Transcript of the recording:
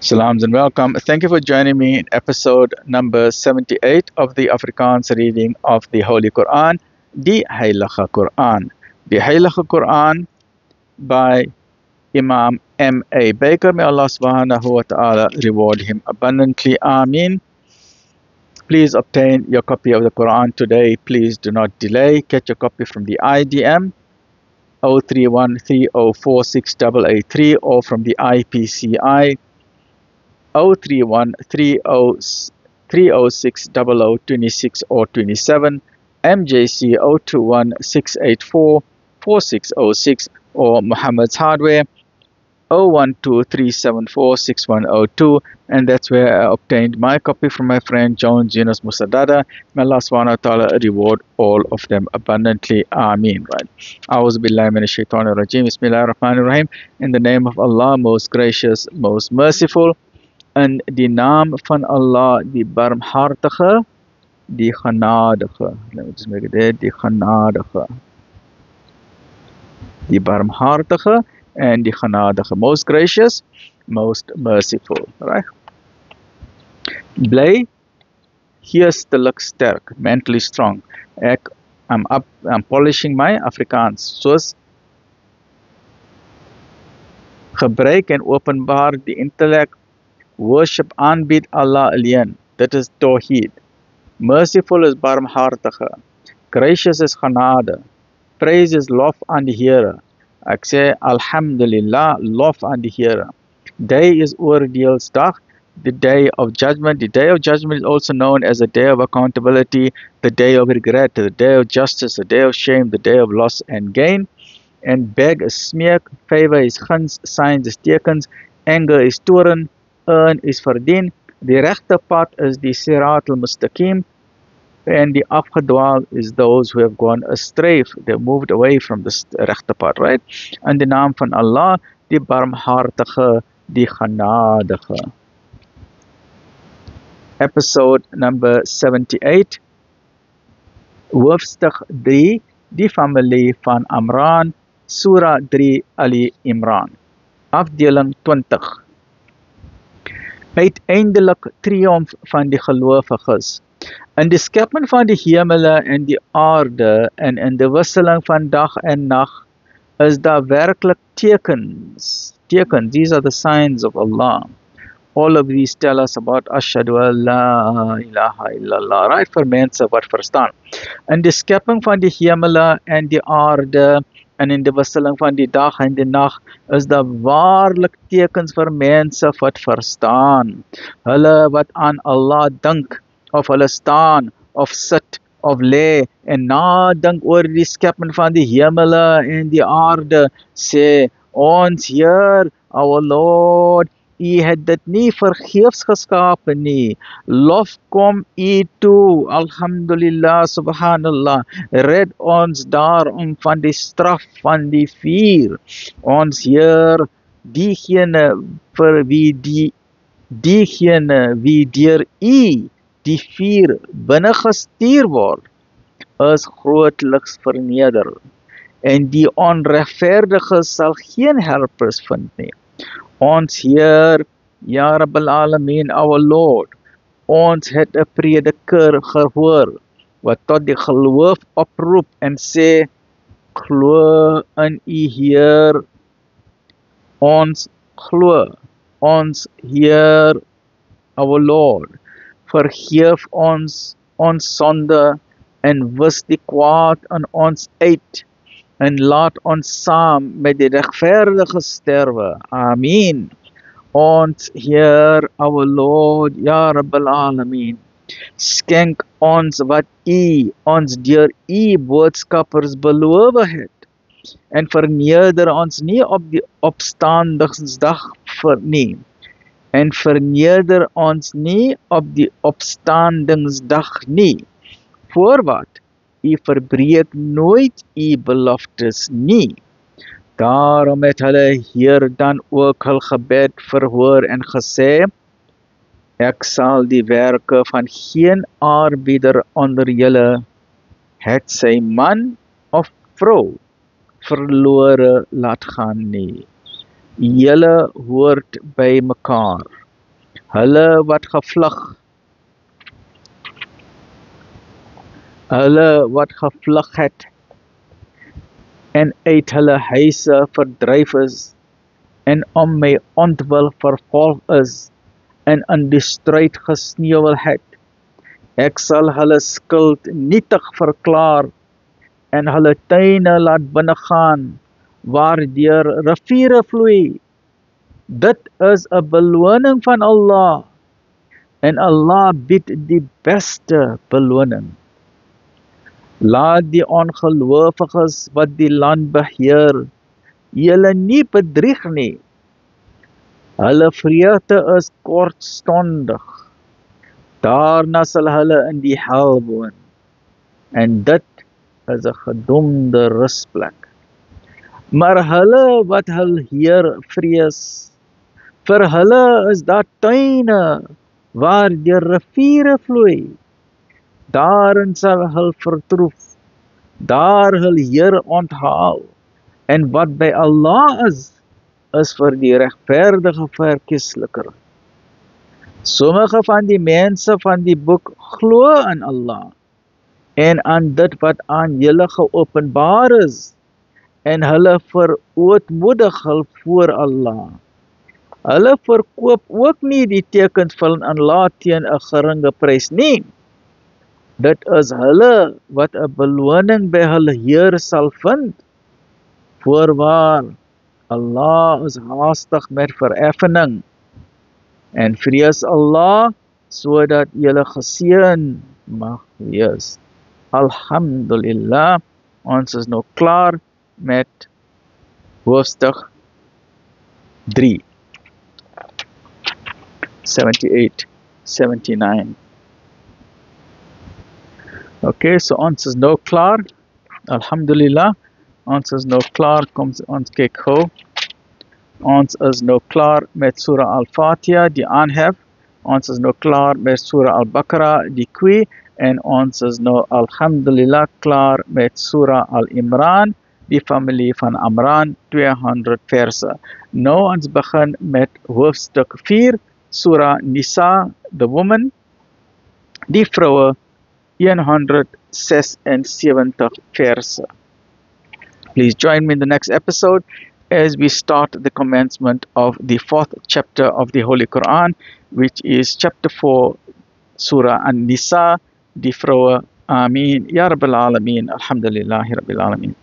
Salams and welcome. Thank you for joining me in episode number 78 of the Afrikaans reading of the Holy Quran, the Heilige Quran. The Heilige Quran by Imam M.A. Baker. May Allah subhanahu wa ta'ala reward him abundantly. Ameen. Please obtain your copy of the Quran today. Please do not delay. Get your copy from the IDM 0313046883 or from the IPCI 031 306 or 27, MJC 021 684 4606 or Muhammad's Hardware 012 and that's where I obtained my copy from my friend Jones Yunus Musadada. May Allah subhanahu wa ta'ala reward all of them abundantly. Ameen. Right. A'udhu billahi minash shaitanir rajim. Bismillahir rahmanir rahim. In the name of Allah, most gracious, most merciful. In die naam van Allah, die barmhartige, die genadige. Let me just make it there, die genadige. Die barmhartige and die genadige. Most gracious, most merciful. Right? Bly, geestelik sterk, mentally strong. I'm polishing my Afrikaans. Soos gebruik en openbaar die intellect. Worship aanbied Allah alleen. Dit is Tawheed. Merciful is barmhartige. Gracious is genade. Praise is lof aan die Here. Ek sê Alhamdulillah, lof aan die Here. Day is oordeelsdag, the day of judgment. The day of judgment is also known as the day of accountability, the day of regret, the day of justice, the day of shame, the day of loss and gain. And beg is smeek, favor is guns, signs is tekens, anger is toren, earn is verdien. Die regte pad is die Sirat al-Mustaqim, and die afgedwaal is those who have gone astray. They moved away from the regte pad, right? In die naam van Allah, die barmhartige, die genadige. Episode number 78. Hoofstuk 3, die familie van Amran, Surah 3 Ali Imran. Afdeling 20. Uiteindelik triomf van die gelowiges. In die skepping van die hemele en die aarde en in die wisseling van dag en nag is daar werklik tekens. Tekens, these are the signs of Allah. All of these tell us about Ashhadu an la ilaha illallah, right? Vir mense wat verstaan. In die skepping van die hemele en die aarde en in die wisseling van die dag en die nag is daar waarlik tekens vir mense wat verstaan. Hulle wat aan Allah dink, of hulle staan, of sit, of lê en nadink oor die skepping van die hemele en die aarde, sê, ons Heer, our Lord, U het dit nie vergeefs geskape nie. Lof kom U toe. Alhamdulillah, subhanallah. Red ons daarom van die straf van die vuur. Ons Heer, diegene vir wie diegene wie deur U die vuur binne gestuur word, is grootliks verneder. En die onregverdige sal geen helpers vind nie. Ons Heer, Ja Rabbal Alameen, our Lord, ons het 'n prediker gehoor, wat tot die geloof oproep en sê, glo in U Heer, ons glo, ons Heer, our Lord, vergeef ons sonde en wis die kwaad in ons uit, en laat ons saam met die regverdige sterwe. Amen. Ons Heer, our Lord, Ja Rabbal Alameen, skenk ons wat U ons deur U boodskappers beloof het, en verneder ons nie op die opstandingsdag nie, en verneder ons nie op die opstandingsdag nie, voorwaat, U verbreek nooit U beloftes nie. Daarom het hulle Heer dan ook hul gebed verhoor en gesê, ek sal die werke van geen aanbieder onder julle, het sy man of vrou, verlore laat gaan nie. Julle hoort by mekaar. hulle wat gevlug, hulle wat gevlug het en uit hulle huise verdryf is en om my ontwil vervolg is en in die stryd gesneuwel het. Ek sal hulle skuld nietig verklaar en hulle tuine laat binnegaan waardeur riviere vloei. Dit is 'n beloning van Allah en Allah bied die beste beloning. Laat die ongelowiges wat die land beheer julle nie bedrieg nie. Hulle vreugde is kortstondig. Daarna sal hulle in die hel woon. En dit is 'n gedoemde rusplek. Maar hulle wat hul Heer vrees, vir hulle is daar tuine waar die riviere vloei. Daarin sal hul vertroef, daar hul Heer onthaal. En wat by Allah is vir die regverdige verkiesliker. Sommige van die mense van die boek glo in Allah en aan dit wat aan julle geopenbaar is en hulle verootmoedig hul voor Allah. Hulle verkoop ook nie die tekens van Allah teen 'n geringe prys nie. Dit is hulle wat 'n beloning by hulle Heer sal vind. Voorwaar, Allah is haastig met vereffening. En vrees Allah sodat julle geseën mag wees. Alhamdulillah, ons is nou klaar met hoofstuk 3. 78, 79. Okay, so ons is nou klaar. Alhamdulillah, ons is nou klaar. Kom ons kyk gou. Ons is nou klaar met Surah Al-Fatiha, die aanhef. Ons is nou klaar met Surah Al-Baqarah, die kwie. En ons is nou, alhamdulillah, klaar met Surah Al-Imran, die familie van Amran, 200 verse. Nou ons begin met hoofstuk 4, Surah Nisa, the woman, die vroue, 176 verse. Please join me in the next episode as we start the commencement of the 4th chapter of the Holy Quran, which is chapter 4, Surah An-Nisa, die vroue. Amin. Ya Rabbil Alameen. Alhamdulillahi Rabbil Alameen.